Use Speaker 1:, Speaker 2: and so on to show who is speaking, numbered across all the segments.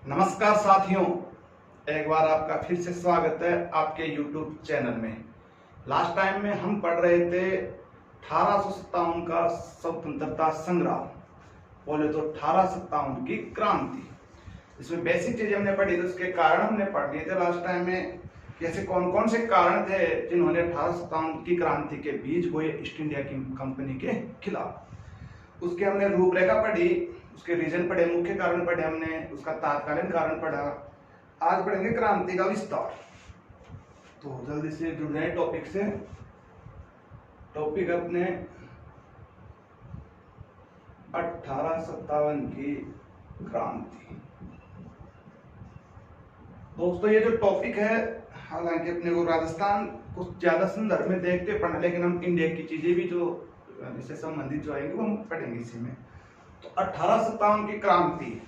Speaker 1: नमस्कार साथियों, एक बार आपका फिर से स्वागत है आपके YouTube चैनल में। लास्ट टाइम में हम पढ़ रहे थे 1857 का स्वतंत्रता संग्राम, बोले तो 1857 की क्रांति। इसमें बेसिक चीज हमने पढ़ी थी, उसके कारण हमने पढ़ लिए थे लास्ट टाइम में। कैसे कौन कौन से कारण थे जिन्होंने 1857 की क्रांति के बीज बोए ईस्ट इंडिया की कंपनी के खिलाफ। उसके हमने रूपरेखा पढ़ी, उसके रीजन पढ़े, मुख्य कारण पढ़े हमने, उसका तात्कालीन कारण पढ़ा। आज पढ़ेंगे क्रांति का विस्तार। तो जल्दी से जुड़ जाए टॉपिक से। टॉपिक अपने 1857 की क्रांति। दोस्तों ये जो टॉपिक है, हालांकि अपने को राजस्थान कुछ ज्यादा संदर्भ में देखते पढ़ना, लेकिन हम इंडिया की चीजें भी जो इससे संबंधित जो आएंगे वो हम पढ़ेंगे इसी में। तो 1857 की क्रांति।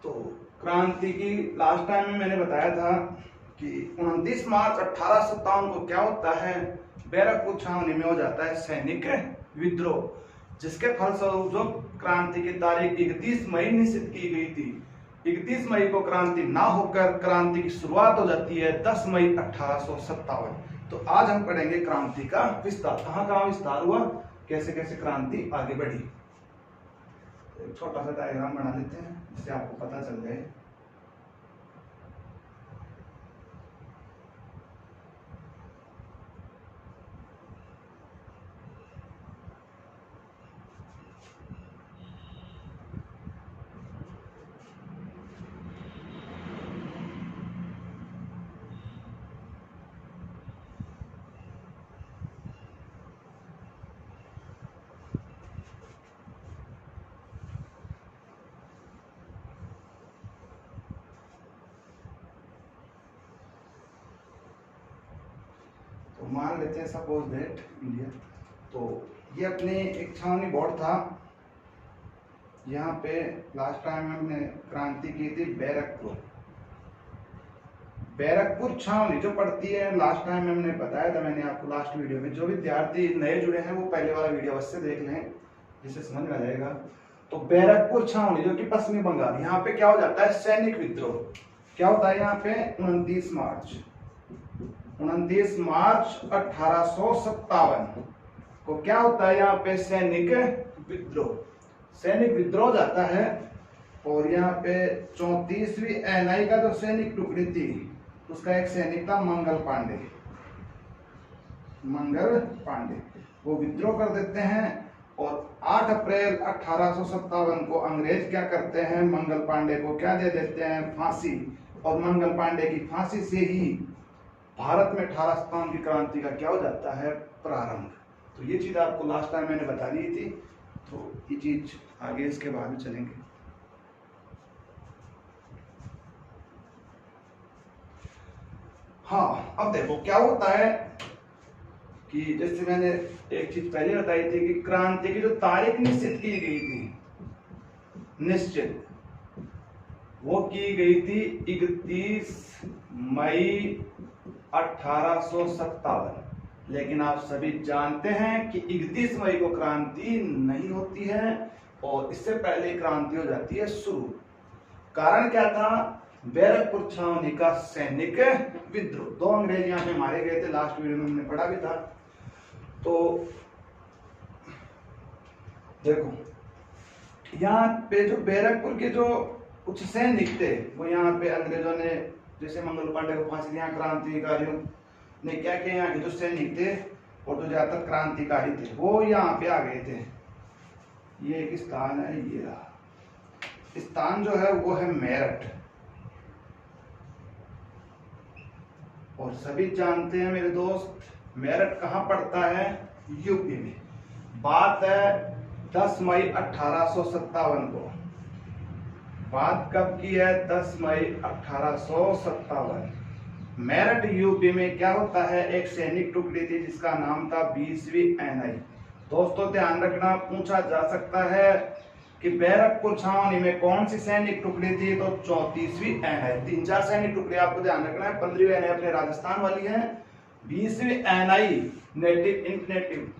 Speaker 1: तो क्रांति की लास्ट टाइम में मैंने बताया था कि 29 मार्च 1857 को क्या होता है, बैरकपुर छावनी में हो जाता है सैनिक विद्रोह, जिसके फलस्वरूप जो क्रांति की तारीख 31 मई निश्चित की गई थी, 31 मई को क्रांति ना होकर क्रांति की शुरुआत हो जाती है 10 मई 1857। तो आज हम पढ़ेंगे क्रांति का विस्तार, कहाँ विस्तार हुआ, कैसे कैसे क्रांति आगे बढ़ी। एक छोटा सा डायग्राम बना लेते हैं जिससे आपको पता चल जाए। तो मान लेते हैं सपोज दैट इंडिया। तो ये अपने एक छावनी बोर्ड था, यहाँ पे लास्ट टाइम हमने क्रांति की थी बैरकपुर छावनी जो पड़ती है। लास्ट टाइम हमने बताया था, मैंने आपको लास्ट वीडियो में। जो विद्यार्थी नए जुड़े हैं वो पहले वाला वीडियो अवश्य देख लें, जिससे समझ में आ जाएगा। तो बैरकपुर छावनी जो कि पश्चिमी बंगाल, यहाँ पे क्या हो जाता है सैनिक विद्रोह। क्या होता है यहाँ पे 29 मार्च 1857 को क्या होता है यहाँ पे सैनिक विद्रोह जाता है। और यहाँ पे 34वीं एनआई का जो सैनिक टुकड़ी थी, उसका एक सैनिक था मंगल पांडे, वो विद्रोह कर देते हैं। और 8 अप्रैल 1857 को अंग्रेज क्या करते हैं, मंगल पांडे को क्या दे देते हैं, फांसी। और मंगल पांडे की फांसी से ही भारत में 1857 की क्रांति का क्या हो जाता है, प्रारंभ। तो ये चीज आपको लास्ट टाइम मैंने बता दी थी, तो ये चीज आगे इसके बाद में चलेंगे। हाँ, अब देखो क्या होता है कि जैसे मैंने एक चीज पहले बताई थी कि क्रांति की जो तारीख निश्चित की गई थी, वो की गई थी 31 मई 1857। लेकिन आप सभी जानते हैं कि 31 मई को क्रांति नहीं होती है और इससे पहले क्रांति हो जाती है शुरू। कारण क्या था, बैरकपुर छावनी का सैनिक विद्रोह। 2 अंग्रेज यहाँ पे मारे गए थे, लास्ट वीडियो में हमने पढ़ा भी था। तो देखो यहाँ पे जो बैरकपुर के जो कुछ सैनिक थे, वो यहाँ पे अंग्रेजों ने जैसे मंगल पांडे को फांसी दिया, क्रांतिकारियों ने क्या किया, यहाँ के जो सैनिक थे और जो ज्यादातर क्रांतिकारी थे वो यहाँ पे आ गए थे। ये एक स्थान है, ये रहा स्थान जो है वो है मेरठ। और सभी जानते हैं मेरे दोस्त, मेरठ कहाँ पड़ता है, यूपी में। बात है 10 मई 1857 को। बात कब की है, 10 मई 1857। मेरठ यूपी में क्या होता है, एक सैनिक टुकड़ी थी जिसका नाम था 20वीं एनआई। दोस्तों ध्यान रखना, पूछा जा सकता है कि बैरकपुर छावनी में कौन सी सैनिक टुकड़ी थी, तो 34वीं एनआई। 3-4 सैनिक टुकड़ी आपको ध्यान रखना है। 15वीं एनआई अपने राजस्थान वाली है, 20वीं एनआई नेटिव।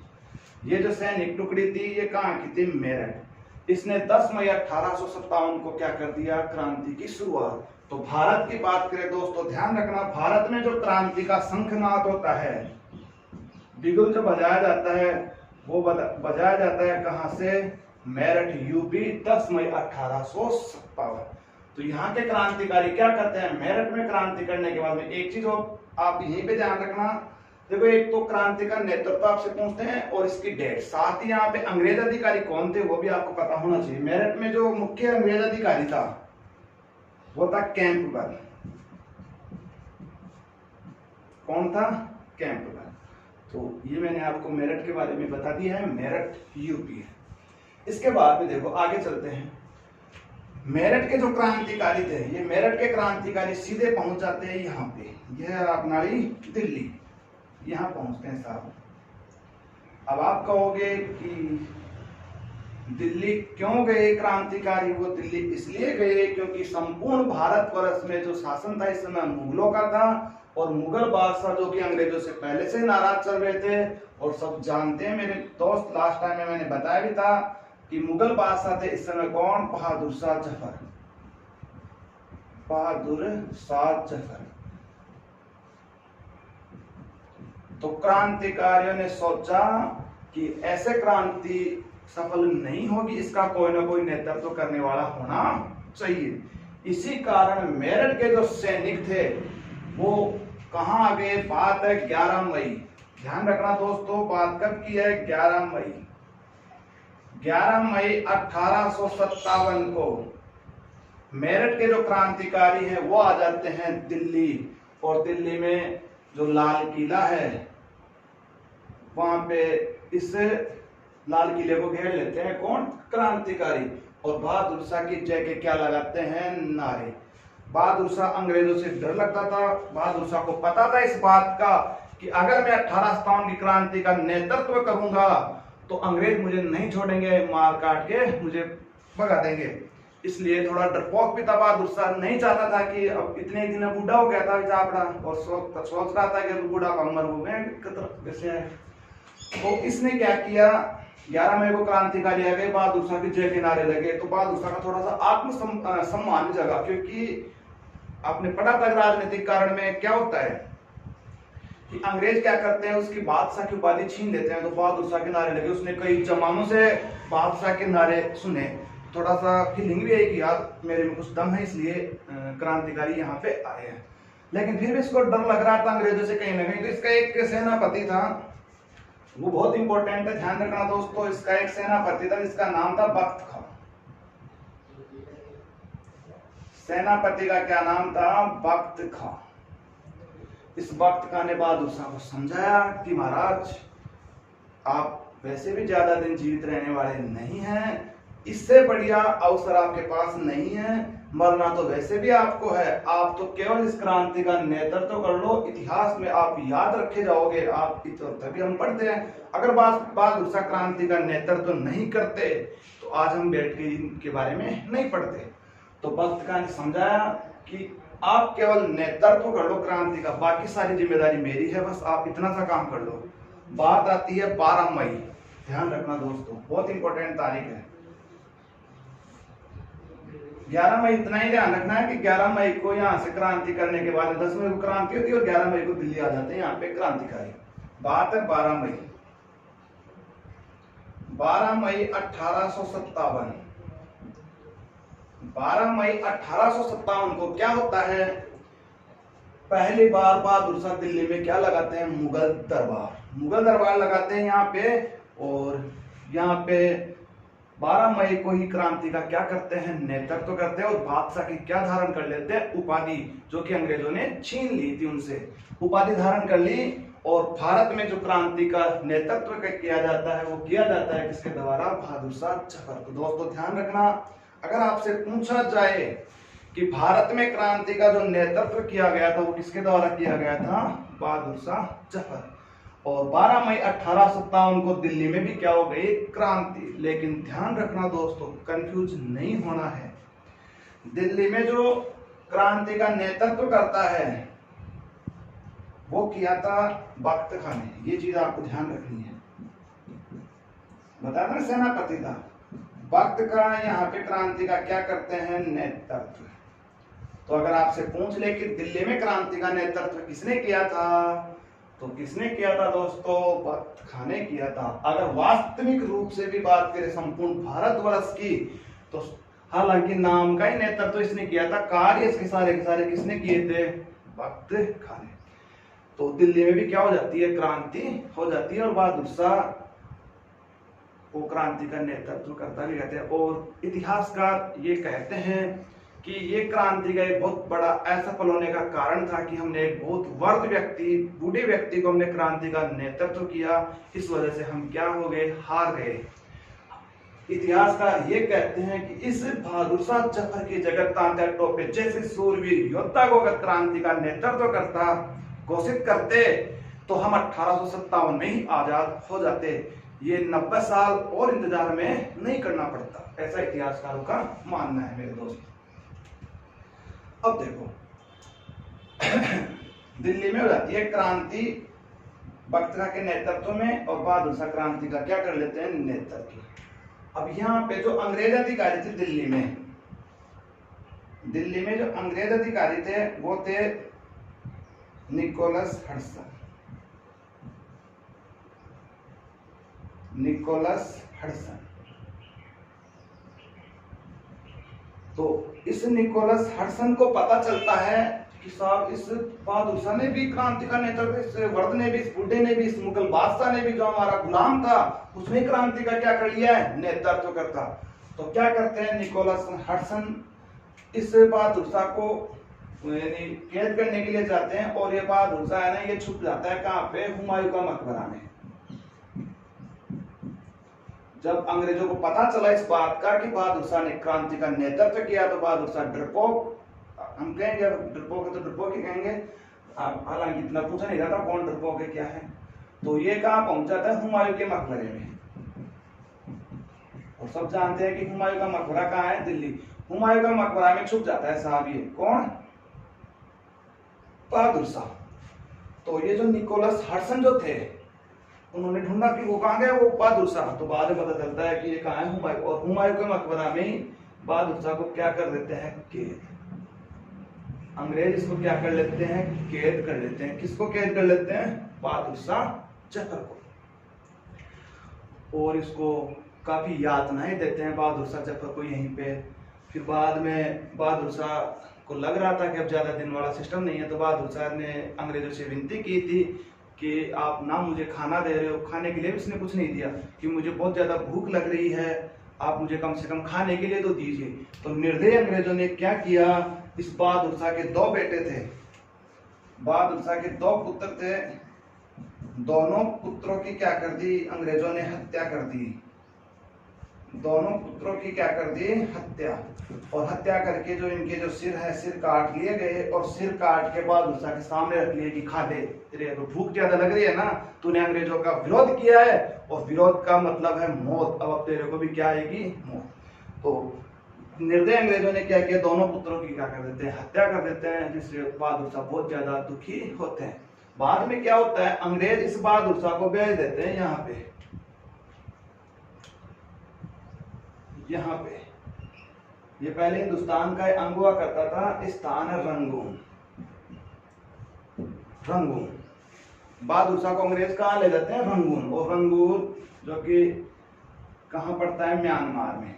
Speaker 1: ये जो सैनिक टुकड़ी थी ये कहाँ की थी, मेरठ। इसने 10 मई 1857 को क्या कर दिया, क्रांति की शुरुआत। तो भारत की बात करें दोस्तों, ध्यान रखना, भारत में जो क्रांति का शंखनाद होता है, बिगुल जो बजाया जाता है, वो बजाया जाता है कहां से, मेरठ यूपी, 10 मई 1857। तो यहाँ के क्रांतिकारी क्या करते हैं, मेरठ में क्रांति करने के बाद में एक चीज आप यहीं पे ध्यान रखना, देखो एक तो क्रांति का नेतृत्व आपसे पूछते हैं और इसकी डेट, साथ ही यहाँ पे अंग्रेज अधिकारी कौन थे वो भी आपको पता होना चाहिए। मेरठ में जो मुख्य अंग्रेज अधिकारी था वो था कैंपबेल। कौन था, कैंपबेल। तो ये मैंने आपको मेरठ के बारे में बता दिया है, मेरठ यूपी है। इसके बाद में देखो आगे चलते हैं, मेरठ के जो क्रांतिकारी थे, ये मेरठ के क्रांतिकारी सीधे पहुंच जाते हैं यहाँ पे, यह है अपनाड़ी दिल्ली, यहाँ पहुंचते हैं साहब। अब आप कहोगे कि दिल्ली क्यों गए क्रांतिकारी, वो दिल्ली इसलिए गए क्योंकि संपूर्ण भारतवर्ष में जो शासन था इस समय मुगलों का था, और मुगल बादशाह जो कि अंग्रेजों से पहले से नाराज चल रहे थे। और सब जानते हैं मेरे दोस्त, लास्ट टाइम में मैंने बताया भी था कि मुगल बादशाह थे इस समय कौन, बहादुर शाह जफर, बहादुर शाह जफर। तो क्रांतिकारियों ने सोचा कि ऐसे क्रांति सफल नहीं होगी, इसका कोई ना कोई नेतृत्व करने वाला होना चाहिए। इसी कारण मेरठ के जो सैनिक थे वो कहां आ गए, बात है 11 मई, ध्यान रखना दोस्तों, बात कब की है, 11 मई, 11 मई 1857 को मेरठ के जो क्रांतिकारी हैं वो आ जाते हैं दिल्ली। और दिल्ली में जो लाल किला है वहां पे इस लाल किले को घेर लेते हैं कौन, क्रांतिकारी, और बहादुर शाह की जय के क्या लगाते हैं, नारे। बहादुर शाह, अंग्रेजों से डर लगता था, बहादुर शाह को पता था इस बात का कि अगर मैं 1857 की क्रांति का नेतृत्व करूंगा तो अंग्रेज मुझे नहीं छोड़ेंगे, मार काट के मुझे भगा देंगे। इसलिए थोड़ा डरपोक भी था बहादुर शाह, नहीं चाहता था कि अब इतने दिन बूढ़ा हो गया था चापड़ा, और सोच रहा था कि बूढ़ा उम्र हो गए। तो इसने क्या किया, 11 मई को क्रांतिकारी आ गए, बहादुर शाह के जय के नारे लगे। तो बहादुर शाह का थोड़ा सा आत्मसम्मान जगा, क्योंकि आपने पढ़ा था राजनीतिक कारण में क्या होता है कि अंग्रेज क्या करते हैं, उसकी बादशाह की उपाधि छीन लेते हैं। तो बहादुर शाह के नारे लगे, उसने कई जमानों से बादशाह के नारे सुने, थोड़ा सा फीलिंग भी है कि यार मेरे में कुछ दम है, इसलिए क्रांतिकारी यहाँ पे आए हैं। लेकिन फिर भी इसको डर लग रहा था अंग्रेजों से कहीं ना कहीं। तो इसका एक सेनापति था, वो बहुत इंपॉर्टेंट है, ध्यान रखना दोस्तों, इसका एक सेनापति था जिसका नाम था बख्त खां। सेनापति का क्या नाम था, बख्त खां। इस बख्त खां ने बहादुर शाह को समझाया कि महाराज आप वैसे भी ज्यादा दिन जीवित रहने वाले नहीं हैं, इससे बढ़िया अवसर आपके पास नहीं है, मरना तो वैसे भी आपको है, आप तो केवल इस क्रांति का नेतृत्व कर लो, इतिहास में आप याद रखे जाओगे। आप तभी हम पढ़ते हैं, अगर बहादुर शाह क्रांति का नेतृत्व नहीं करते तो आज हम अम्बेडकर के बारे में नहीं पढ़ते। तो बख्त खां ने समझाया कि आप केवल नेतृत्व कर लो क्रांति का, बाकी सारी जिम्मेदारी मेरी है, बस आप इतना सा काम कर लो। बात आती है 12 मई, ध्यान रखना दोस्तों, बहुत इंपॉर्टेंट तारीख है 11 मई। इतना ही ध्यान रखना है कि 11 मई को यहाँ से क्रांति करने के बाद 10 मई को क्रांति होती है और 11 मई को दिल्ली आ जाते हैं यहाँ पे क्रांतिकारी। बात है 12 मई, 12 मई 1857, 12 मई 1857 को क्या होता है, पहली बार बहादुर शाह दिल्ली में क्या लगाते हैं, मुगल दरबार, मुगल दरबार लगाते हैं यहाँ पे। और यहाँ पे 12 मई को ही क्रांति का क्या करते हैं, नेतृत्व करते हैं, और बादशाह की क्या धारण कर लेते हैं, उपाधि, जो कि अंग्रेजों ने छीन ली थी उनसे, उपाधि धारण कर ली। और भारत में जो क्रांति का नेतृत्व किया जाता है वो किया जाता है किसके द्वारा, बहादुर शाह जफर। तो दोस्तों ध्यान रखना, अगर आपसे पूछा जाए कि भारत में क्रांति का जो नेतृत्व किया गया था वो किसके द्वारा किया गया था, बहादुर शाह जफर। और 12 मई 1857 को दिल्ली में भी क्या हो गई, क्रांति। लेकिन ध्यान रखना दोस्तों, कंफ्यूज नहीं होना है, दिल्ली में जो क्रांति का नेतृत्व करता है वो किया था बख्त खां ने, ये चीज आपको ध्यान रखनी है। बता दें सेनापति था वक्त का यहाँ पे क्रांति का क्या करते हैं, नेतृत्व। तो अगर आपसे पूछ ले कि दिल्ली में क्रांति का नेतृत्व किसने किया था, तो किसने किया था दोस्तों, वक्त खां ने किया था। अगर वास्तविक रूप से भी बात करें संपूर्ण भारतवर्ष की, तो हालांकि नाम का ही नेतृत्व इसने किया था, कार्य इसके सारे के सारे किसने किए थे, वक्त खां ने। तो दिल्ली में भी क्या हो जाती है, क्रांति हो जाती है, और बहादुर शाह को क्रांति का नेतृत्व करता भी कहते हैं। और इतिहासकार ये कहते हैं कि ये क्रांति का एक बहुत बड़ा असफल होने का कारण था कि हमने एक बहुत वर्ग व्यक्ति, बूढ़े व्यक्ति को हमने क्रांति का नेतृत्व किया, इस वजह से हम क्या हो गए, हार गए। इतिहासकार ये कहते हैं कि इस बहादुर शाह जफर की जगह तांत्या टोपे जैसे सूरवीर योद्धा को अगर क्रांति का नेतृत्व करता, घोषित करते, तो हम 1857 में ही आजाद हो जाते। ये 90 साल और इंतजार में नहीं करना पड़ता, ऐसा इतिहासकारों का मानना है मेरे दोस्त। अब देखो दिल्ली में हो जाती है क्रांति वक्त खां के नेतृत्व में, और बहादुर शाह क्रांति का क्या कर लेते हैं, नेतृत्व। अब यहाँ पे जो अंग्रेज अधिकारी थे दिल्ली में जो अंग्रेज अधिकारी थे वो थे निकोलस हडसन। तो इस निकोलस हडसन को पता चलता है कि साहब इस बहादुर शाह ने भी क्रांति का नेतृत्व, इस वर्द ने भी, इस बुड्ढे ने भी, इस मुगल बादशाह ने भी जो हमारा गुलाम था उसने क्रांति का क्या कर लिया है, नेतृत्व करता। तो क्या करते हैं निकोलस हडसन, इस बहादुर शाह को कैद करने के लिए जाते हैं, और ये बहादुर शाह है ना, ये छुप जाता है कहाँ पे, हुमायूं का मकबरा में। जब अंग्रेजों को पता चला इस बात का कि बहादुर शाह ने क्रांति का नेतृत्व किया, तो बहादुर शाह डरपोक, हम कहेंगे डरपोक है तो डरपोक ही कहेंगे, हालांकि इतना पूछा नहीं जाता कौन डरपोक है क्या है। तो ये कहाँ पहुंच जाता है, हुमायूं के मकबरे में। और सब जानते हैं कि हुमायूं का मकबरा कहाँ है, दिल्ली। हुमायूं का मकबरा में छुप जाता है साहब, ये कौन, बहादुर शाह। तो ये जो निकोलस हडसन जो थे, उन्होंने ढूंढा कि वो कहाँ गए, वो बहादुर शाह। तो बाद में पता चलता है कि ये कहाँ है, हुमायूं। और हुमायूं के मकबरा में ही बहादुर शाह को क्या कर देते हैं, कैद। अंग्रेज इसको क्या कर लेते हैं, कैद कर लेते हैं। किसको कैद कर लेते हैं, बहादुर शाह जफर को। और इसको काफी यातनाएं देते हैं बहादुर शाह जफर को यहीं पे। फिर बाद में बहादुर शाह को लग रहा था कि अब ज्यादा दिन वाला सिस्टम नहीं है, तो बहादुर शाह ने अंग्रेजों से विनती की थी कि आप ना मुझे खाना दे रहे हो, खाने के लिए भी उसने कुछ नहीं दिया, कि मुझे बहुत ज्यादा भूख लग रही है, आप मुझे कम से कम खाने के लिए तो दीजिए। तो निर्दयी अंग्रेजों ने क्या किया, इस बहादुर शाह के 2 बेटे थे, बहादुर शाह के 2 पुत्र थे, दोनों पुत्रों की क्या कर दी, अंग्रेजों ने हत्या कर दी। दोनों पुत्रों की क्या कर दी, हत्या। और हत्या करके जो इनके जो सिर है, सिर काट लिए गए, और सिर काट के बहादुर शाह के सामने रख लिए कि खा ले, तेरे को भूख ज्यादा लग रही है ना, तूने अंग्रेजों का विरोध किया है, और विरोध का मतलब है मौत, अब तेरे को भी क्या आएगी, मौत। तो निर्दय अंग्रेजों ने क्या किया, दोनों पुत्रों की क्या कर देते हैं, हत्या कर देते हैं, जिससे बहादुर शाह बहुत ज्यादा दुखी होते हैं। बाद में क्या होता है, अंग्रेज इस बहादुर शाह को भेज देते हैं यहाँ पे, ये पहले हिंदुस्तान का अंग हुआ करता था, स्थान है रंगून। बहादुर शाह को अंग्रेज कहाँ ले जाते हैं, रंगून। और रंगून जो कि कहाँ पड़ता है, म्यांमार में।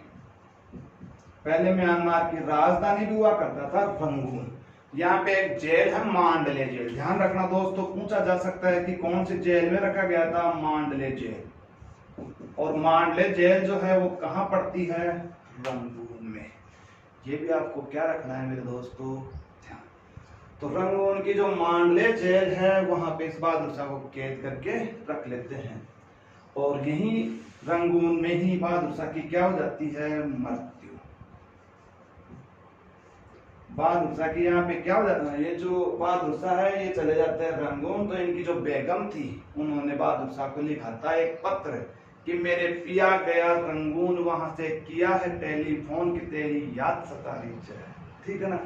Speaker 1: पहले म्यांमार की राजधानी भी हुआ करता था रंगून। यहाँ पे एक जेल है, मांडले जेल। ध्यान रखना दोस्तों, पूछा जा सकता है कि कौन सी जेल में रखा गया था, मांडले जेल। और मांडले जेल जो है वो कहाँ पड़ती है, रंगून में। ये भी आपको क्या रखना है मेरे दोस्तों, ध्यान। तो रंगून की जो मांडले जेल है, वहां पे इस बहादुर शाह को कैद करके रख लेते हैं। और यही रंगून में ही बहादुर शाह की क्या हो जाती है, मृत्यु। बहादुर शाह की यहाँ पे क्या हो जाता है, ये जो बहादुर शाह है ये चले जाते हैं रंगून। तो इनकी जो बेगम थी, उन्होंने बहादुर शाह को लिखा था एक पत्र कि मेरे पिया गया रंगून, वहां से किया है टेलीफोन की तेरी याद सता रही है। ठीक है ना,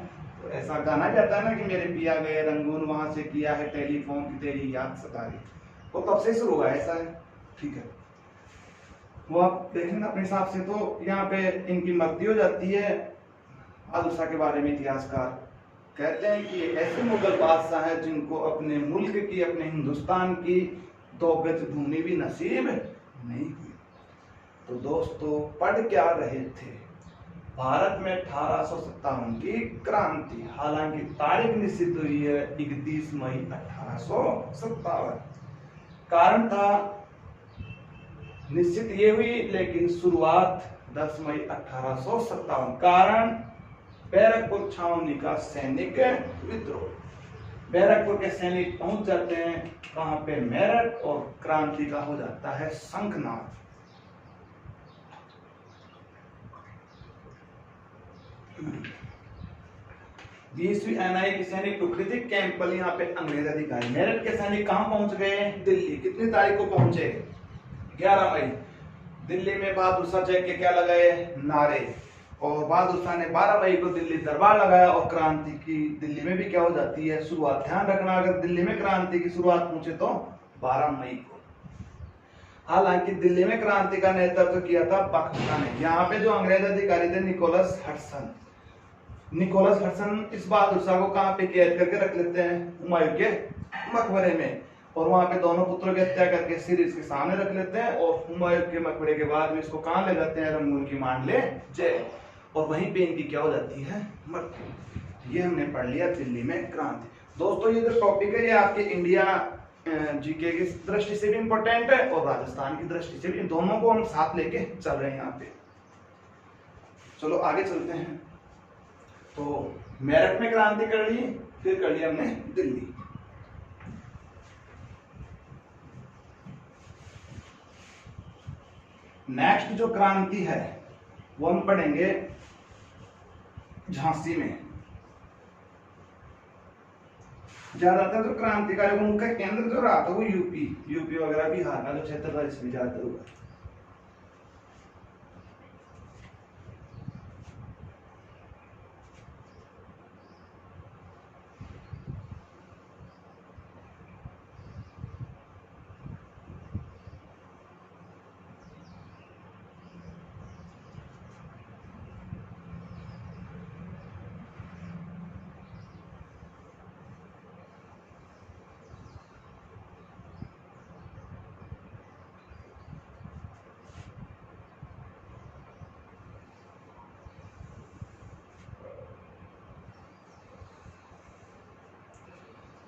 Speaker 1: तो ऐसा गाना जाता है ना कि मेरे पिया गए रंगून, वहां से किया है टेलीफोन की तेरी याद सता रही। वो तब से शुरू हुआ, ऐसा है। ठीक है, वो आप देखें ना अपने हिसाब से, तो यहाँ पे इनकी मृत्यु हो जाती है। बहादुर शाह के बारे में इतिहासकार कहते हैं कि ऐसे मुगल बादशाह हैं जिनको अपने मुल्क की, अपने हिंदुस्तान की 2 गज भूमि भी नसीब नहीं हुई। तो दोस्तों पढ़ क्या रहे थे, भारत में 1857 की क्रांति। हालांकि तारीख निश्चित हुई है 31 मई 1857। कारण था निश्चित ये हुई, लेकिन शुरुआत 10 मई 1857। कारण बैरकपुर छावनी का सैनिक विद्रोह। बैरकपुर के सैनिक पहुंच जाते हैं कहां पे, मेरठ, और क्रांति का हो जाता है शंखनाद। 20वीं एनआई की सैनिक टुकड़ी थी कैंपबेल, यहाँ पे अंग्रेज अधिकारी। मेरठ के सैनिक कहां पहुंच गए, दिल्ली। कितनी तारीख को पहुंचे, 11 मई। दिल्ली में बहादुर शाह जय के क्या लगाए, नारे, और बहादुर शाह ने 12 मई को दिल्ली दरबार लगाया, और क्रांति की दिल्ली में भी क्या हो जाती है, शुरुआत। ध्यान रखना, अगर दिल्ली में क्रांति की शुरुआत पूछे तो 12 मई को। हालांकि दिल्ली में क्रांति का नेतृत्व किया था बख्तियार ने। यहाँ पे जो अंग्रेज अधिकारी थे निकोलस हडसन, निकोलस हडसन इस बहादुर शाह को कहाँ पे कैद करके रख लेते हैं, हुमायूं के मकबरे में, और वहां पे दोनों पुत्रों की हत्या करके सिर इसके सामने रख लेते हैं, और हुमायूं के मकबरे के बाद में इसको कहाँ ले जाते हैं, रंगून की मांडले जेल, और वहीं पे इनकी क्या हो जाती है, मृत्यु। ये हमने पढ़ लिया दिल्ली में क्रांति। दोस्तों ये जो टॉपिक है ये आपके इंडिया जीके की दृष्टि से भी इंपॉर्टेंट है और राजस्थान की दृष्टि से भी, इन दोनों को हम साथ लेके चल रहे हैं यहाँ पे। चलो आगे चलते हैं। तो मेरठ में क्रांति कर ली, फिर कर लिया हमने दिल्ली। नेक्स्ट जो क्रांति है वो हम पढ़ेंगे झांसी में। ज्यादातर जो क्रांतिकारी उनका केंद्र जो रहा था वो यूपी वगैरह बिहार का जो क्षेत्र था इसमें ज्यादातर हुआ।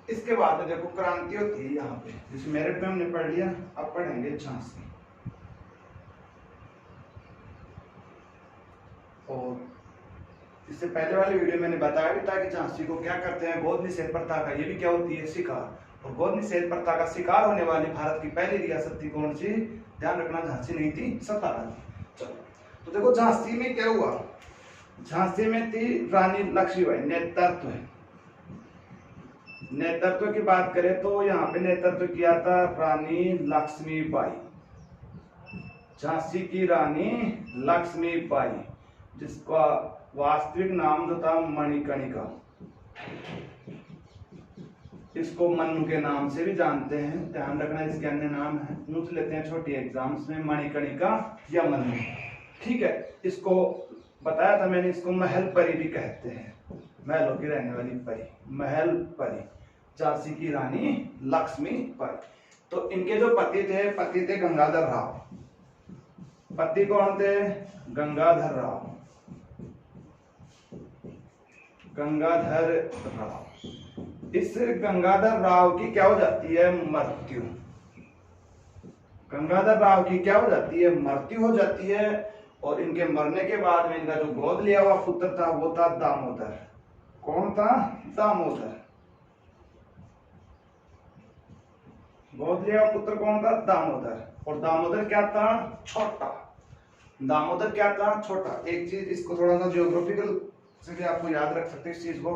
Speaker 1: इसके बाद देखो क्रांति होती है यहाँ पे, इस मेरठ में हमने पढ़ लिया, अब पढ़ेंगे झांसी। और इससे पहले वाली वीडियो मैंने बताया भी था कि झांसी को क्या करते हैं, गोद निषेध प्रथा का ये भी क्या होती है, शिकार। और गोद निषेध प्रथा का शिकार होने वाली भारत की पहली रियासत थी कौन सी, ध्यान रखना, झांसी नहीं थी, सतारा थी। चलो तो देखो झांसी में क्या हुआ, झांसी में थी रानी लक्ष्मीबाई। नेतृत्व की बात करें तो यहाँ पे नेतृत्व किया था रानी लक्ष्मीबाई, झांसी की रानी लक्ष्मीबाई, जिसका वास्तविक नाम जो था मणिकर्णिका। इसको मन्नू के नाम से भी जानते हैं, ध्यान रखना, इसके अन्य नाम है, पूछ लेते हैं छोटी एग्जाम्स में, मणिकर्णिका या मन्नू। ठीक है, इसको बताया था मैंने, इसको महल परी भी कहते हैं, महलों की रहने वाली परी, महल परी, झांसी की रानी लक्ष्मीबाई। तो इनके जो पति थे गंगाधर राव। पति कौन थे, गंगाधर राव, गंगाधर राव। इस गंगाधर राव की क्या हो जाती है, मृत्यु। गंगाधर राव की क्या हो जाती है, मृत्यु हो जाती है। और इनके मरने के बाद में इनका जो गोद लिया हुआ पुत्र था वो था दामोदर। कौन था, दामोदर। गोद लिया हुआ पुत्र कौन था, दामोदर। और दामोदर क्या था, छोटा। दामोदर क्या था, छोटा। एक चीज इसको थोड़ा सा जियोग्राफिकल से भी आपको याद रख सकते हैं इस चीज को।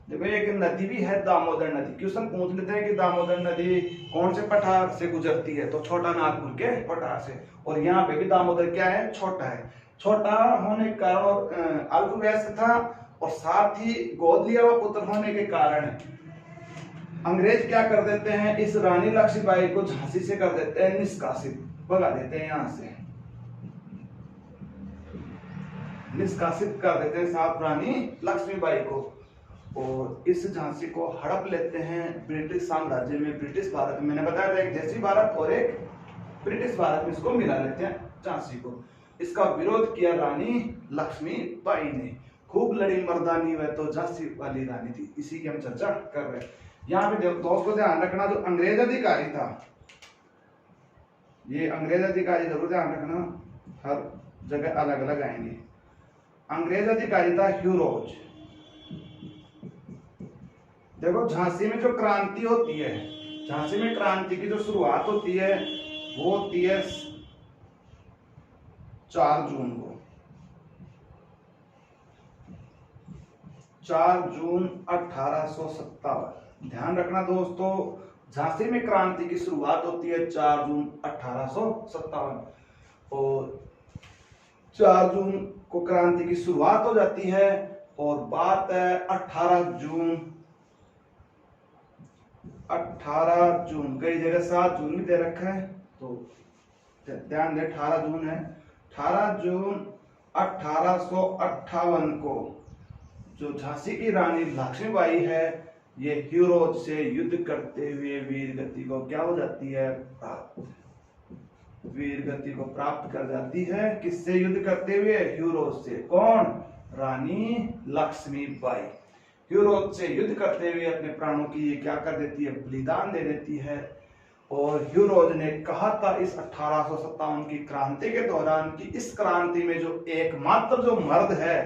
Speaker 1: देखो एक नदी भी है दामोदर नदी, क्वेश्चन पूछ लेते हैं कि दामोदर नदी कौन से पठार से गुजरती है, तो छोटा नागपुर के पठार से। और यहाँ पे भी दामोदर क्या है, छोटा है। छोटा होने के कारण अल्पवयस्क था, और साथ ही गोद लिया हुआ पुत्र होने के कारण अंग्रेज क्या कर देते हैं, इस रानी लक्ष्मीबाई को झांसी से कर देते हैं निष्कासित, भगा देते हैं यहाँ से। निष्कासित कर देते हैं साहब रानी लक्ष्मीबाई को, और इस झांसी को हड़प लेते हैं ब्रिटिश साम्राज्य में, ब्रिटिश भारत में। मैंने बताया था एक देसी भारत और एक ब्रिटिश भारत में इसको मिला लेते हैं झांसी को। इसका विरोध किया रानी लक्ष्मीबाई ने, खूब लड़ी मर्दानी, वह तो झांसी वाली रानी थी। इसी की हम चर्चा कर रहे हैं। यहाँ पे दोस्तों ध्यान रखना, जो अंग्रेज अधिकारी था, ये अंग्रेज अधिकारी जरूर ध्यान रखना, हर जगह अलग अलग आएंगे। अंग्रेज अधिकारी था ह्यूरोज। देखो झांसी में जो क्रांति होती है, झांसी में क्रांति की जो शुरुआत होती है वो होती है 4 जून को, 4 जून 1857। ध्यान रखना दोस्तों, झांसी में क्रांति की शुरुआत होती है 4 जून 1857, और 4 जून को क्रांति की शुरुआत हो जाती है, और बात है 18 जून, कई जगह 7 जून भी दे रखा है, तो ध्यान दें 18 जून है। 18 जून 1858 को जो झांसी की रानी लक्ष्मीबाई है, ये ह्यूरोज से युद्ध करते हुए वीर गति को क्या हो जाती है, प्राप्त, वीर गति को प्राप्त कर जाती है। किससे युद्ध करते हुए, ह्यूरोज से। कौन, रानी लक्ष्मीबाई। ह्यूरोज से युद्ध करते हुए अपने प्राणों की ये क्या कर देती है, बलिदान दे देती है। और ह्यूरोज ने कहा था इस 1857 की क्रांति के दौरान कि इस क्रांति में जो एकमात्र जो मर्द है,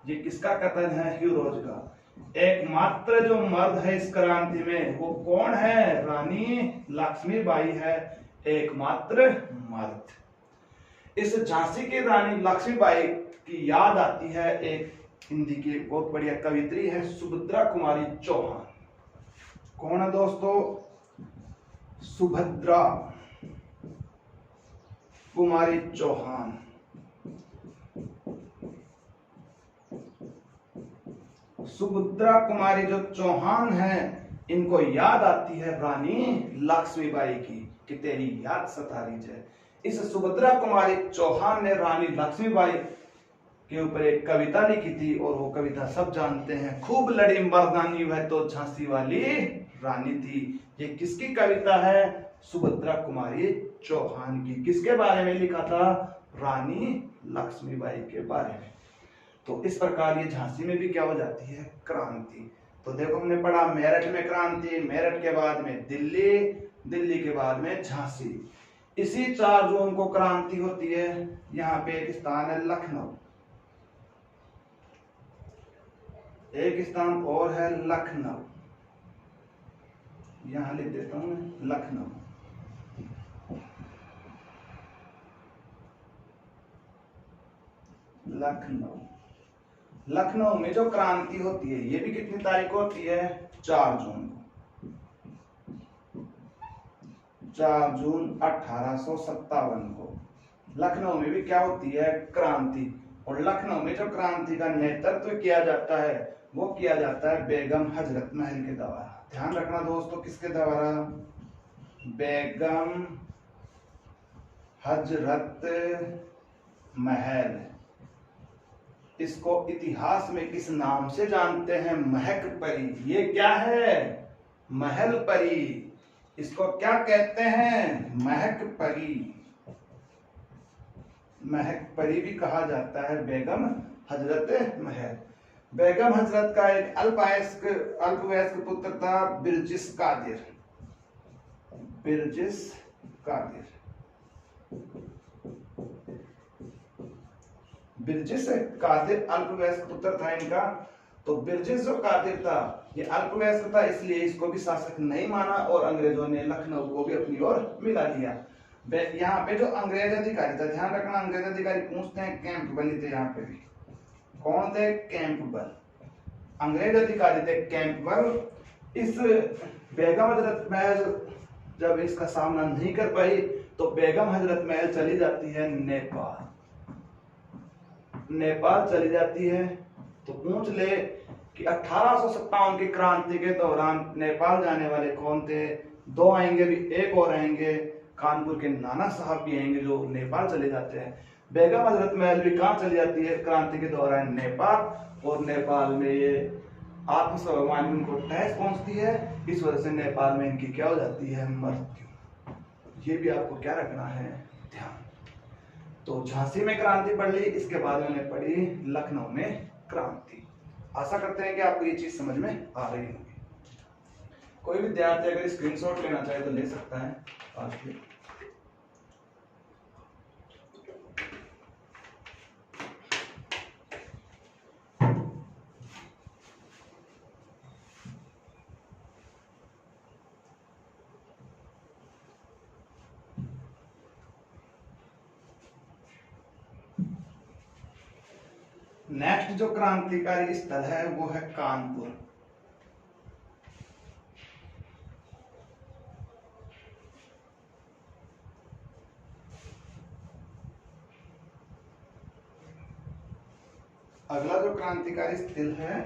Speaker 1: ये किसका कथन है, ह्यूरोज का, एकमात्र जो मर्द है इस क्रांति में वो कौन है, रानी लक्ष्मीबाई है, एकमात्र मर्द। इस झांसी की रानी लक्ष्मीबाई की याद आती है एक हिंदी की बहुत बढ़िया कवित्री है, सुभद्रा कुमारी चौहान। कौन है दोस्तों, सुभद्रा कुमारी चौहान। सुभद्रा कुमारी जो चौहान है, इनको याद आती है रानी लक्ष्मीबाई की, कि तेरी याद सता रही है। इस सुभद्रा कुमारी चौहान ने रानी लक्ष्मीबाई के ऊपर एक कविता लिखी थी, और वो कविता सब जानते हैं, खूब लड़ी मर्दानी वह तो झांसी वाली रानी थी। ये किसकी कविता है, सुभद्रा कुमारी चौहान की। किसके बारे में लिखा था, रानी लक्ष्मीबाई के बारे में। तो इस प्रकार ये झांसी में भी क्या हो जाती है, क्रांति। तो देखो हमने पढ़ा मेरठ में क्रांति, मेरठ के बाद में दिल्ली, दिल्ली के बाद में झांसी। इसी 4 जून को क्रांति होती है। यहाँ पे एक स्थान है लखनऊ, एक स्थान और है लखनऊ, यहां लिख देता हूं लखनऊ। लखनऊ, लखनऊ में जो क्रांति होती है, ये भी कितनी तारीख को होती है, 4 जून को, 4 जून 1857 को लखनऊ में भी क्या होती है, क्रांति। और लखनऊ में जो क्रांति का नेतृत्व किया जाता है वो किया जाता है बेगम हजरत महल के द्वारा। ध्यान रखना दोस्तों, किसके द्वारा, बेगम हजरत महल। इसको इतिहास में किस नाम से जानते हैं, महक परी। ये क्या है, महल परी। इसको क्या कहते हैं, महक परी। महक परी भी कहा जाता है बेगम हजरत महल। बेगम हजरत का एक अल्पवयस्क पुत्र था बिरजिस कादिर। बिरजिस कादिर, बिरजिस कादिर अल्पवयस्क पुत्र था इनका। तो बिरजिस जो कादिर था ये अल्पवयस्क था, इसलिए इसको भी शासक नहीं माना और अंग्रेजों ने लखनऊ को भी अपनी ओर मिला लिया। यहाँ पे जो अंग्रेज अधिकारी था, ध्यान रखना, अंग्रेज अधिकारी पूछते हैं कैंपबेल थे। यहाँ पे भी कौन थे, कैंपबेल। अंग्रेज अधिकारी थे कैंपबेल। इस बेगम हजरत महल जब इसका सामना नहीं कर पाई तो बेगम हजरत महल चली जाती है नेपाल। नेपाल चली जाती है। तो पूछ ले कि 1857 की क्रांति के दौरान नेपाल जाने वाले कौन थे, 2 आएंगे, भी एक और आएंगे, कानपुर के नाना साहब भी आएंगे जो नेपाल चले जाते हैं। बेगम हजरत महल भी कहाँ चली जाती है क्रांति के दौरान? नेपाल। और नेपाल में ये आत्मस्वाभिमान में उनको ठेस पहुंचती है, इस वजह से नेपाल में इनकी क्या हो जाती है? मृत्यु। ये भी आपको क्या रखना है? ध्यान। तो झांसी में क्रांति पढ़ ली, इसके बाद मैंने पढ़ी लखनऊ में क्रांति। आशा करते हैं कि आपको ये चीज समझ में आ रही होगी। कोई विद्यार्थी अगर स्क्रीनशॉट लेना चाहे तो ले सकता है आज भी। नेक्स्ट जो क्रांतिकारी स्थल है वो है कानपुर। अगला जो क्रांतिकारी स्थल है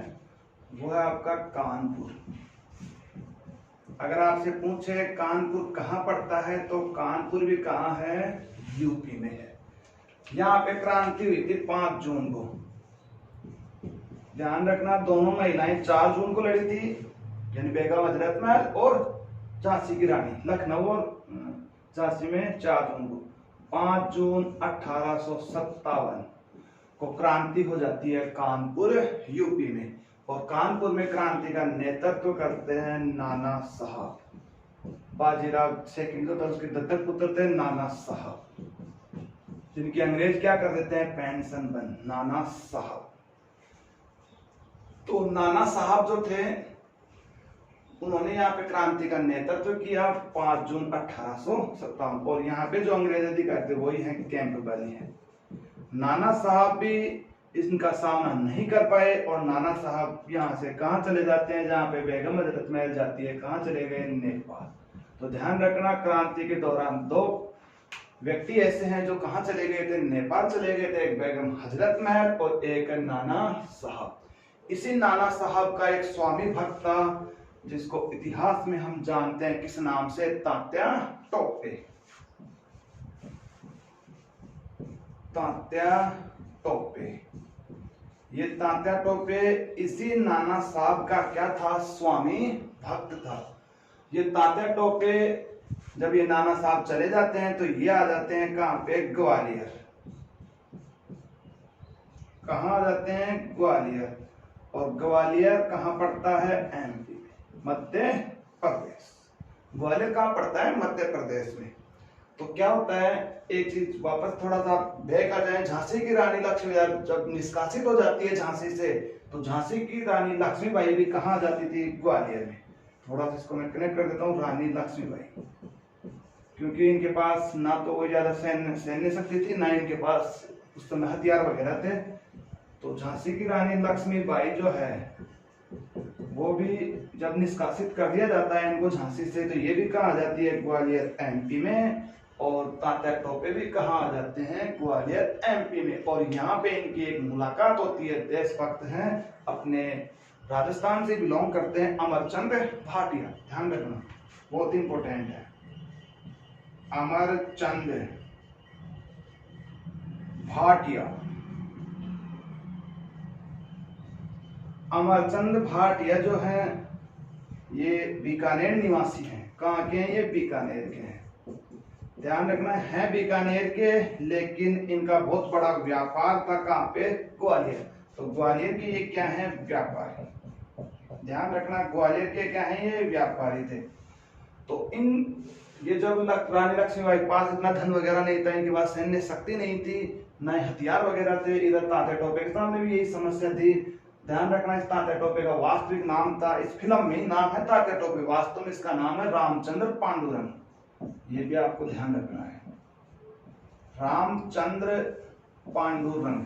Speaker 1: वो है आपका कानपुर। अगर आपसे पूछे कानपुर कहाँ पड़ता है तो कानपुर भी कहाँ है? यूपी में है। यहाँ पे क्रांति हुई थी 5 जून को। ध्यान रखना, दोनों महिलाएं 4 जून को लड़ी थी, यानी बेगम हजरत महल और झांसी की रानी। लखनऊ और झांसी में 4 जून को। 5 जून 1857 को क्रांति हो जाती है कानपुर यूपी में। और कानपुर में क्रांति का नेतृत्व करते हैं नाना साहब। बाजीराव सेकंड जो था उसके दत्तक पुत्र थे नाना साहब, जिनकी अंग्रेज क्या कर देते हैं? पेंशन बंद। नाना साहब। तो नाना साहब जो थे उन्होंने यहाँ पे क्रांति का नेतृत्व किया 5 जून 1857। और यहाँ पे जो अंग्रेज अधिकारी थे वही है कैंपबेल है। नाना साहब भी इनका सामना नहीं कर पाए और नाना साहब यहाँ से कहाँ चले जाते हैं? जहाँ पे बेगम हजरत महल जाती है, कहाँ चले गए? नेपाल। तो ध्यान रखना, क्रांति के दौरान 2 व्यक्ति ऐसे हैं जो कहाँ चले गए थे? नेपाल चले गए थे। एक बेगम हजरत महल और एक नाना साहब। इसी नाना साहब का एक स्वामी भक्त था जिसको इतिहास में हम जानते हैं किस नाम से? तात्या टोपे। तात्या टोपे। ये तात्या टोपे इसी नाना साहब का क्या था? स्वामी भक्त था। ये तात्या टोपे जब ये नाना साहब चले जाते हैं तो ये आ जाते हैं कहाँ पे? ग्वालियर। कहाँ आ जाते हैं? ग्वालियर। और ग्वालियर कहाँ पड़ता है? एमपी में, मध्य प्रदेश। ग्वालियर कहाँ पड़ता है? मध्य प्रदेश में। तो क्या होता है, एक चीज वापस थोड़ा सा बैक आ जाए। झांसी की रानी लक्ष्मीबाई जब निष्कासित हो जाती है झांसी से, तो झांसी की रानी लक्ष्मीबाई भी कहाँ जाती थी? ग्वालियर में। थोड़ा सा इसको मैं कनेक्ट कर देता हूँ, रानी लक्ष्मीबाई, क्योंकि इनके पास ना तो कोई ज्यादा सैन्य शक्ति थी, ना इनके पास उस समय हथियार वगैरह थे। तो झांसी की रानी लक्ष्मीबाई जो है वो भी जब निष्कासित कर दिया जाता है इनको झांसी से, तो ये भी कहाँ आ जाती है? ग्वालियर एमपी में। और तात्या टोपे भी कहाँ आ जाते हैं? ग्वालियर एमपी में। और यहाँ पे इनकी एक मुलाकात होती है। देशभक्त हैं, अपने राजस्थान से बिलोंग करते हैं, अमरचंद भाटिया। ध्यान रखना, बहुत इंपॉर्टेंट है। अमरचंद भाटिया। अमरचंद भाटिया जो हैं ये बीकानेर निवासी हैं। कहाँ के हैं? ये बीकानेर के हैं। ध्यान रखना है बीकानेर के, लेकिन इनका बहुत बड़ा व्यापार था कहाँ पे? ग्वालियर। तो ग्वालियर के ये क्या है? व्यापारी। ध्यान रखना, ग्वालियर के क्या है? ये व्यापारी थे। तो ये जब रानी लक्ष्मीबाई के पास इतना धन वगैरह नहीं था, इनके पास सैन्य शक्ति नहीं थी, न हथियार वगैरह थे। इधर तात्या टोपे के सामने भी यही समस्या थी। ध्यान रखना, इस तात्या टोपे का वास्तविक नाम था, इस फिल्म में ही नाम है तात्या टोपे, वास्तव में इसका नाम है रामचंद्र पांडुरंग। ये भी आपको ध्यान रखना है, रामचंद्र पांडुरंग।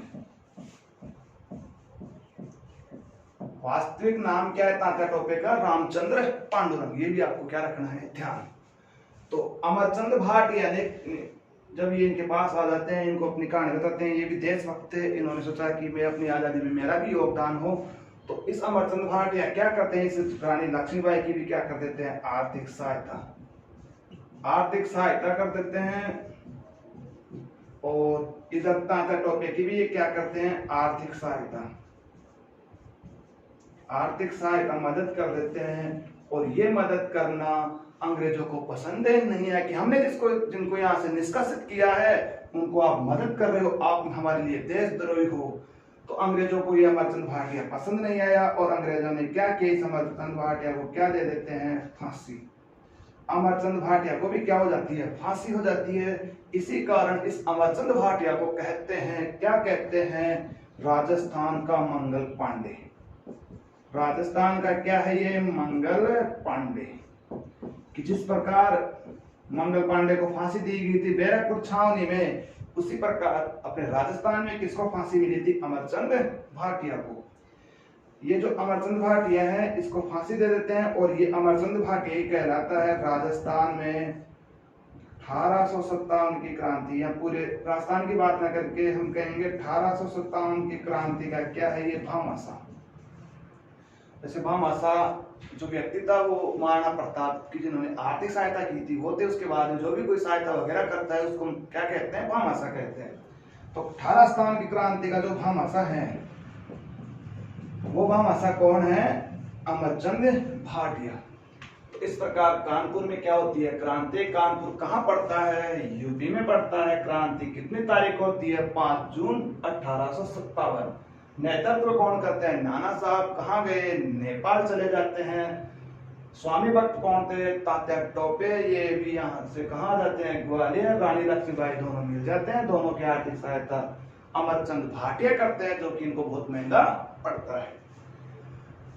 Speaker 1: वास्तविक नाम क्या है तात्या टोपे का? रामचंद्र पांडुरंग। ये भी आपको क्या रखना है? ध्यान। तो अमरचंद भाटिया ने जब ये इनके पास आ जाते हैं, इनको अपनी कहानी बताते हैं, ये भी देशभक्त थे। इन्होंने सोचा कि मैं अपनी आजादी में मेरा भी योगदान हो। तो इस अमरचंद भाटिया क्या करते हैं? इस रानी लक्ष्मीबाई की भी क्या कर देते हैं? आर्थिक सहायता। आर्थिक सहायता कर देते हैं। और इधर तात्या टोपे की भी ये क्या करते हैं, आर्थिक सहायता, आर्थिक सहायता मदद कर देते हैं। और ये मदद करना अंग्रेजों को पसंद नहीं है कि हमने जिनको यहाँ से निष्कासित किया है उनको आप मदद कर रहे हो, आप हमारे लिए देशद्रोही हो। तो अंग्रेजों को ये अमरचंद भाटिया पसंद नहीं आया और अंग्रेजों ने क्या किया, इस अमरचंद भाटिया को क्या दे देते हैं, फांसी। अमरचंद भाटिया को भी क्या हो जाती है, फांसी हो जाती है। इसी कारण इस अमरचंद भाटिया को कहते हैं, क्या कहते हैं, राजस्थान का मंगल पांडे। राजस्थान का क्या है ये, मंगल पांडे। कि जिस प्रकार मंगल पांडे को फांसी दी गई थी बैरकपुर छावनी में, उसी प्रकार अपने राजस्थान में किसको फांसी मिली थी, अमरचंद भाटिया को। ये जो अमरचंद भाटिया है इसको फांसी दे देते हैं और ये अमरचंद भाटिया कहलाता है राजस्थान में 1857 की क्रांति, या पूरे राजस्थान की बात ना करके हम कहेंगे 1857 की क्रांति का क्या है ये, भामाशाह। जैसे भामाशाह जो व्यक्ति था वो महाराणा प्रताप की जिन्होंने आर्थिक सहायता की थी, होते उसके बाद में जो भी कोई सहायता वगैरह करता है उसको क्या कहते हैं, भामाशाह कहते हैं। तो 1857 की क्रांति का जो भामाशाह है वो भामाशाह कौन है, अमरचंद भाटिया। तो इस प्रकार कानपुर में क्या होती है क्रांति, कानपुर कहाँ पड़ता है, यूपी में पड़ता है। क्रांति कितनी तारीख होती है, 5 जून 1857। नेतृत्व कौन करते हैं, नाना साहब। कहाँ गए, नेपाल चले जाते हैं। स्वामी भक्त कौन थे, तात्या टोपे। ये भी यहाँ से कहाँ जाते हैं, ग्वालियर। रानी लक्ष्मीबाई दोनों मिल जाते हैं, दोनों की आर्थिक सहायता अमरचंद भाटिया करते हैं, जो कि इनको बहुत महंगा पड़ता है।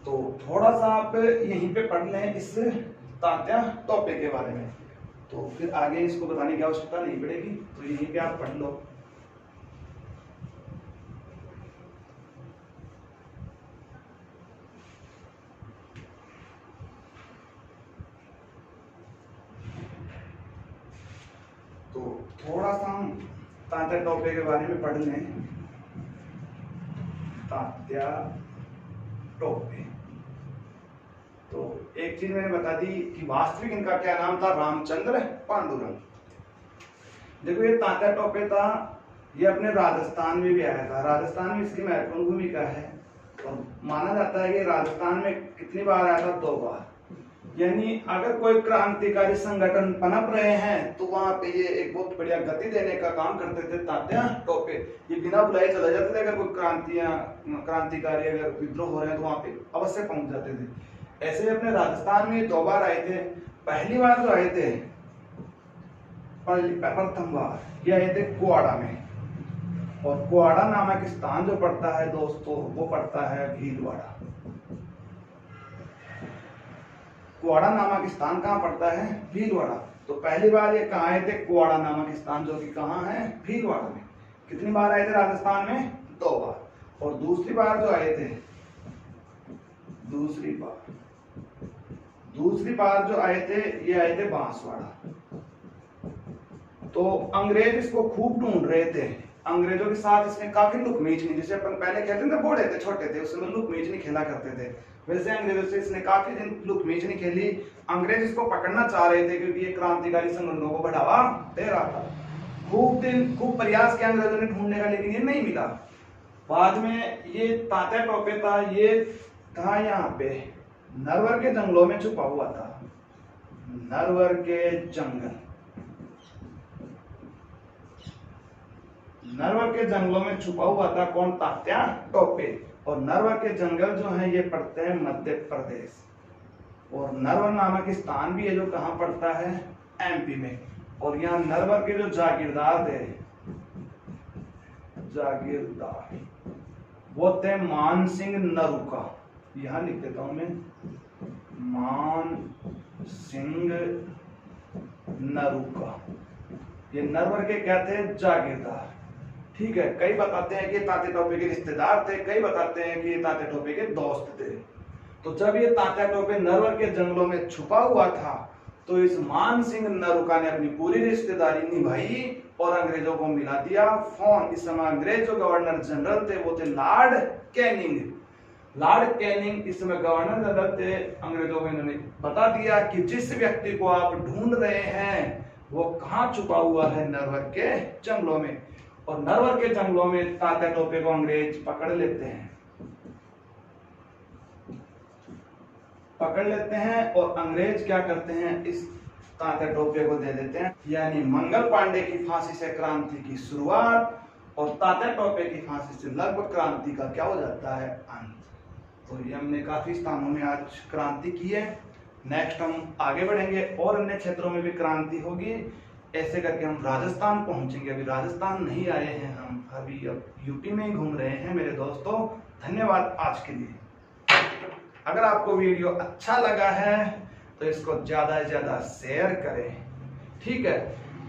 Speaker 1: तो थोड़ा सा आप यहीं पे पढ़ लें इस तात्या टोपे के बारे में, तो फिर आगे इसको बताने की आवश्यकता नहीं पड़ेगी, तो यहीं पे आप पढ़ लो। तो थोड़ा सा हम तात्या टोपे के बारे में पढ़ लें। तात्या टोपे, तो एक चीज मैंने बता दी कि वास्तविक इनका क्या नाम था, रामचंद्र पांडुरंग। देखो ये तात्या टोपे था, ये अपने राजस्थान में भी आया था। राजस्थान में इसकी महत्वपूर्ण भूमिका है और माना जाता है कि राजस्थान में कितनी बार आया था, 2 बार। यानी अगर कोई क्रांतिकारी संगठन पनप रहे हैं तो वहां पे ये एक बहुत बढ़िया गति देने का काम करते थे तात्या टोपे। ये बिना बुलाए चले जाते थे, अगर कोई क्रांतिकारी अगर विद्रोह हो रहे हैं तो वहां पे अवश्य पहुंच जाते थे। ऐसे अपने राजस्थान में 2 बार आए थे। पहली बार जो आए थे, प्रथम बार ये आए थे कुआड़ा में, और कुआड़ा नामक स्थान जो पड़ता है दोस्तों वो पड़ता है भीलवाड़ा। कुआड़ा नामक स्थान कहाँ पड़ता है, भीलवाड़ा। तो पहली बार ये कहाँ आए थे, कुआड़ा नामक स्थान, जो कि कहाँ है, भीलवाड़ा में। कितनी बार आए थे राजस्थान में, 2 बार। और दूसरी बार जो आए थे, दूसरी बार जो आए थे ये आए थे बांसवाड़ा। तो अंग्रेज इसको खूब ढूंढ रहे थे। अंग्रेजों के साथ इसने काफी लुकमीचनी, जिसे अपन पहले खेलते थे, बूढ़े थे, छोटे थे, उसमें लुकमीचनी खेला करते थे। वैसे अंग्रेजों से इसने काफी दिन लुकमीचनी खेली। अंग्रेज इसको पकड़ना चाह रहे थे क्योंकि ये क्रांतिकारी संगठनों को बढ़ावा दे रहा था। खूब प्रयास किया अंग्रेजों ने ढूंढने का, लेकिन ये नहीं मिला। बाद में ये तात्या टोपे था, ये था यहाँ पे नरवर के जंगलों में छुपा हुआ था। नरवर के जंगल, नरवर के जंगलों में छुपा हुआ था कौन, तात्या टोपे। और नरवर के जंगल जो हैं ये पड़ते हैं मध्य प्रदेश, और नरवर नामक स्थान भी है जो कहाँ पड़ता है, एमपी में। और यहाँ नरवर के जो जागीरदार थे, जागीरदार वो थे मान सिंह नरूका। यहाँ लिख देता हूं मैं, मान सिंह नरूका। ये नरवर के क्या थे, जागीरदार। ठीक है, कई बताते हैं कि तात्या टोपे के रिश्तेदार थे, कई बताते हैं कि ये तात्या टोपे के दोस्त थे। तो जब ये तात्या टोपे नरवर के जंगलों में छुपा हुआ था तो इस मान सिंह नरूका ने अपनी पूरी रिश्तेदारी निभाई और अंग्रेजों को मिला दिया फोन। इस समय अंग्रेज जो गवर्नर जनरल थे वो थे लॉर्ड कैनिंग। लॉर्ड कैनिंग इस समय गवर्नर जनरल थे। अंग्रेजों को इन्होंने बता दिया कि जिस व्यक्ति को आप ढूंढ रहे हैं वो कहाँ छुपा हुआ है? नरवर के जंगलों में। और नरवर के जंगलों में तात्या टोपे को अंग्रेज पकड़ लेते हैं और अंग्रेज क्या करते हैं? इस तात्या टोपे को दे देते हैं। यानी मंगल पांडे की फांसी से क्रांति की शुरुआत और तात्या टोपे की फांसी से लगभग क्रांति का क्या हो जाता है? अंत। तो ये हमने काफी स्थानों में आज क्रांति की है। नेक्स्ट हम आगे बढ़ेंगे और अन्य क्षेत्रों में भी क्रांति होगी। ऐसे करके हम राजस्थान पहुंचेंगे। अभी राजस्थान नहीं आए हैं हम, अभी अब यूपी में ही घूम रहे हैं मेरे दोस्तों। धन्यवाद आज के लिए। अगर आपको वीडियो अच्छा लगा है तो इसको ज्यादा से ज्यादा शेयर करें, ठीक है।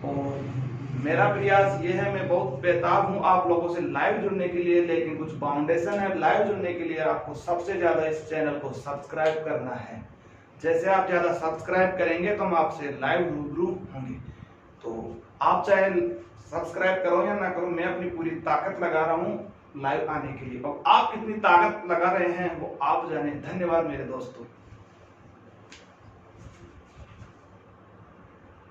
Speaker 1: और मेरा प्रयास ये है, मैं बहुत बेताब हूँ आप लोगों से लाइव जुड़ने के लिए, लेकिन कुछ बाउंडेशन है लाइव जुड़ने के लिए। आपको सबसे ज्यादा इस चैनल को सब्सक्राइब करना है। जैसे आप ज्यादा सब्सक्राइब करेंगे तो हम आपसे लाइव रूबरू होंगे। तो आप चाहे सब्सक्राइब करो या ना करो, मैं अपनी पूरी ताकत लगा रहा हूँ लाइव आने के लिए। और आप कितनी ताकत लगा रहे हैं वो आप जाने। धन्यवाद मेरे दोस्तों।